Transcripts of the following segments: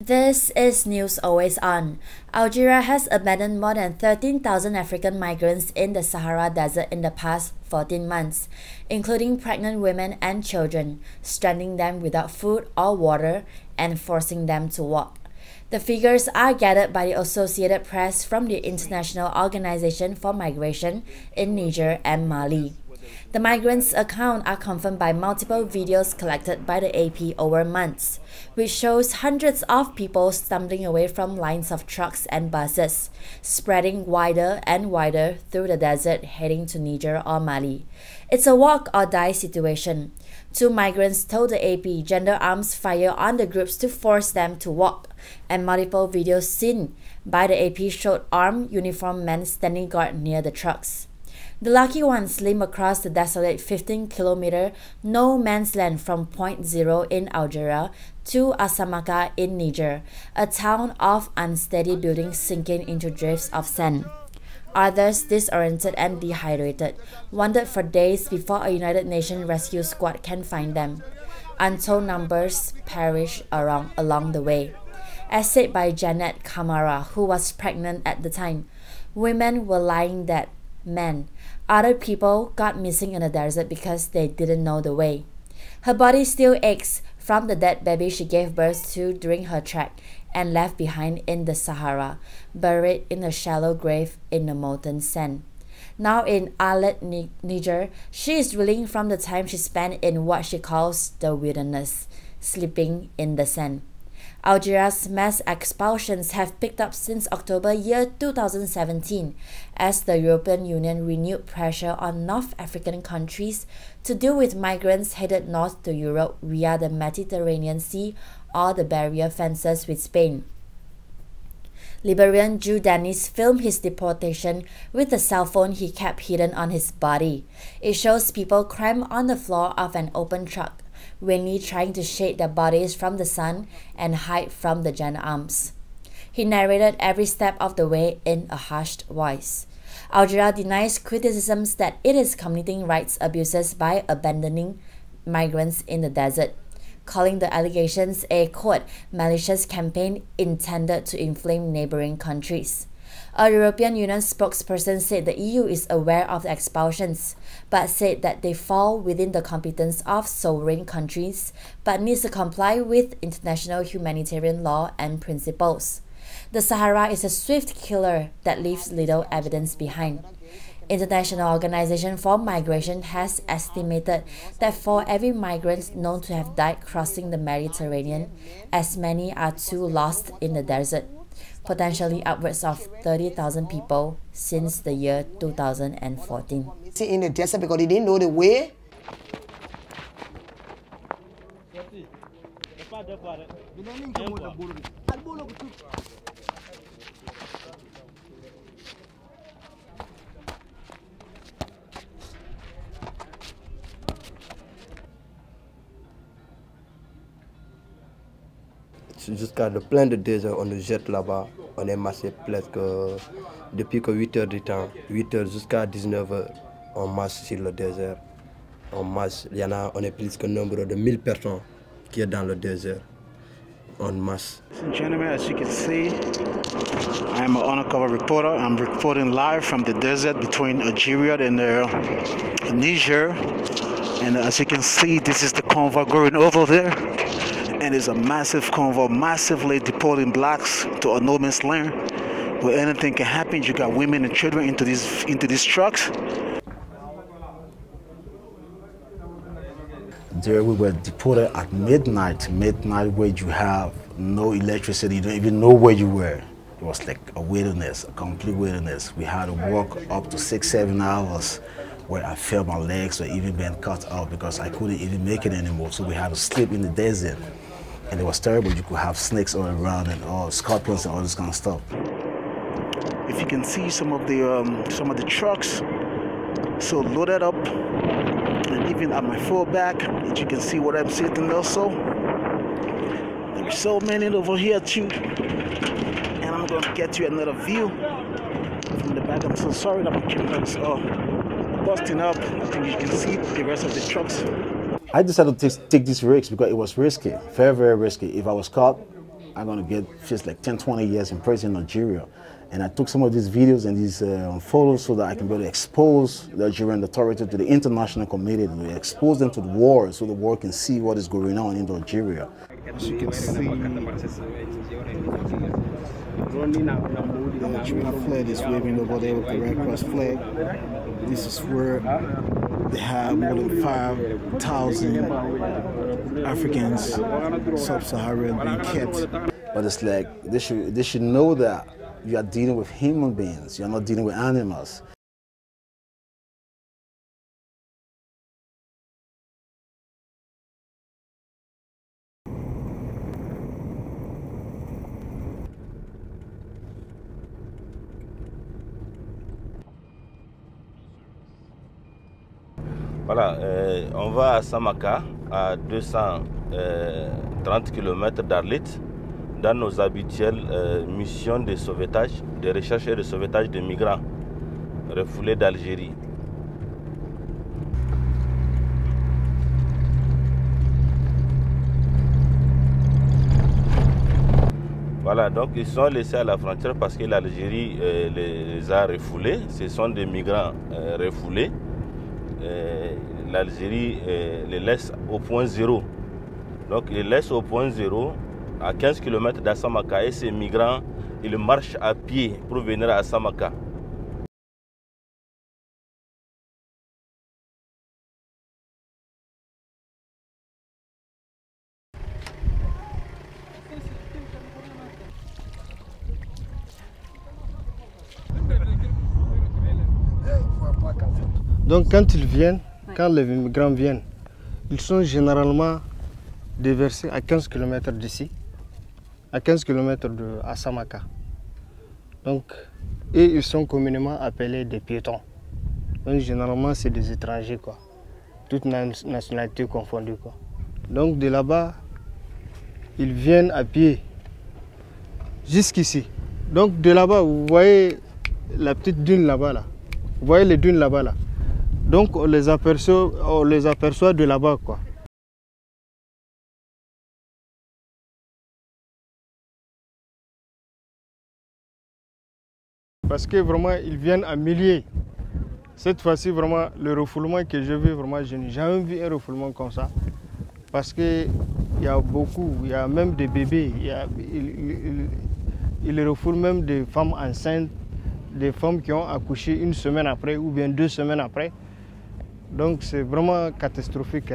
This is News Always On. Algeria has abandoned more than 13,000 African migrants in the Sahara Desert in the past 14 months, including pregnant women and children, stranding them without food or water and forcing them to walk. The figures are gathered by the Associated Press from the International Organization for Migration in Niger and Mali. The migrants' accounts are confirmed by multiple videos collected by the AP over months, which shows hundreds of people stumbling away from lines of trucks and buses, spreading wider and wider through the desert heading to Niger or Mali. It's a walk or die situation. Two migrants told the AP gendarmes fire on the groups to force them to walk, and multiple videos seen by the AP showed armed, uniformed men standing guard near the trucks. The lucky ones limp across the desolate 15-kilometer no man's land from Point Zero in Algeria to Asamaka in Niger, a town of unsteady buildings sinking into drifts of sand. Others, disoriented and dehydrated, wandered for days before a United Nations rescue squad can find them. Untold numbers perished along the way. As said by Janet Kamara, who was pregnant at the time, women were lying dead. Men, other people got missing in the desert because they didn't know the way. Her body still aches from the dead baby she gave birth to during her trek and left behind in the Sahara, buried in a shallow grave in the molten sand. Now in Alet, Niger, she is reeling from the time she spent in what she calls the wilderness, sleeping in the sand. Algeria's mass expulsions have picked up since October 2017 as the European Union renewed pressure on North African countries to deal with migrants headed north to Europe via the Mediterranean Sea or the barrier fences with Spain. Liberian Jew Dennis filmed his deportation with a cell phone he kept hidden on his body. It shows people crammed on the floor of an open truck, vainly trying to shade their bodies from the sun and hide from the gendarmes. He narrated every step of the way in a hushed voice. Algeria denies criticisms that it is committing rights abuses by abandoning migrants in the desert, calling the allegations a, quote, malicious campaign intended to inflame neighboring countries. A European Union spokesperson said the EU is aware of the expulsions, but said that they fall within the competence of sovereign countries, but needs to comply with international humanitarian law and principles. The Sahara is a swift killer that leaves little evidence behind. International Organization for Migration has estimated that for every migrant known to have died crossing the Mediterranean, as many are too lost in the desert, potentially upwards of 30,000 people since the year 2014. In the desert because they didn't know the way. Jusqu'à le plein de désert, on nous jette là-bas. On est massé presque depuis que 8 heures du temps, 8 heures jusqu'à 19 heures, on masse sur le désert. On masse, on est plus que nombre de 1000 personnes qui est dans le désert. On masse. Ladies and gentlemen, as you can see, I am an undercover reporter. I'm reporting live from the desert between Algeria and Niger. And as you can see, this is the convoy going over there. And it's a massive convoy, massively deporting blacks to a no man's land where anything can happen. You got women and children into these trucks. There we were deported at midnight where you have no electricity, you don't even know where you were. It was like a wilderness, a complete wilderness. We had to walk up to 6-7 hours where I felt my legs were even being cut off because I couldn't even make it anymore. So we had to sleep in the desert. And it was terrible. You could have snakes all around and all scorpions and all this kind of stuff. If you can see some of the trucks, so loaded up, and even at my full back, you can see what I'm sitting also. There's so many over here too, and I'm going to get you another view from the back. I'm so sorry that my camera is busting up. I think you can see the rest of the trucks. I decided to take this risk because it was risky, very, very risky. If I was caught, are going to face like 10, 20 years in prison in Algeria. And I took some of these videos and these photos so that I can be able to expose the Algerian authority to the international community, to expose them to the war so the world can see what is going on in Algeria. As you can see, the Algerian flag is waving over there with the Red Cross flag. This is where they have more than 5,000 Africans, sub-Saharan, being kept. But it's like they should know that you are dealing with human beings. You're not dealing with animals. Voilà, on va à Samaka, à 230 km d'Arlit, dans nos habituelles missions de sauvetage, de recherche et de sauvetage de migrants refoulés d'Algérie. Voilà, donc ils sont laissés à la frontière parce que l'Algérie les a refoulés. Ce sont des migrants refoulés. L'Algérie les laisse au point zéro. Donc ils les laissent au point zéro, à 15 km d'Assamaka, et ces migrants, ils marchent à pied pour venir à Assamaka. Donc quand ils viennent, quand les migrants viennent, ils sont généralement déversés à 15 km d'ici, à 15 km de Assamaka. Donc, et ils sont communément appelés des piétons. Donc généralement c'est des étrangers, quoi. Toutes nationalités confondues, quoi. Donc de là-bas, ils viennent à pied jusqu'ici. Donc de là-bas, vous voyez la petite dune là-bas, là. Vous voyez les dunes là-bas, là. Donc on les aperçoit de là-bas, quoi. Parce que vraiment ils viennent à milliers. Cette fois-ci vraiment le refoulement que je vis, vraiment je n'ai jamais vu un refoulement comme ça. Parce que il y a beaucoup, il y a même des bébés, il refoule même des femmes enceintes, des femmes qui ont accouché une semaine après ou bien 2 semaines après. Donc c'est vraiment catastrophique.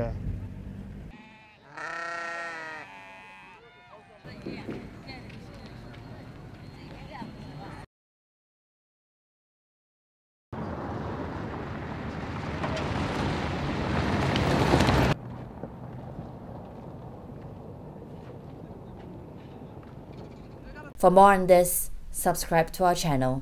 For more on this, subscribe to our channel.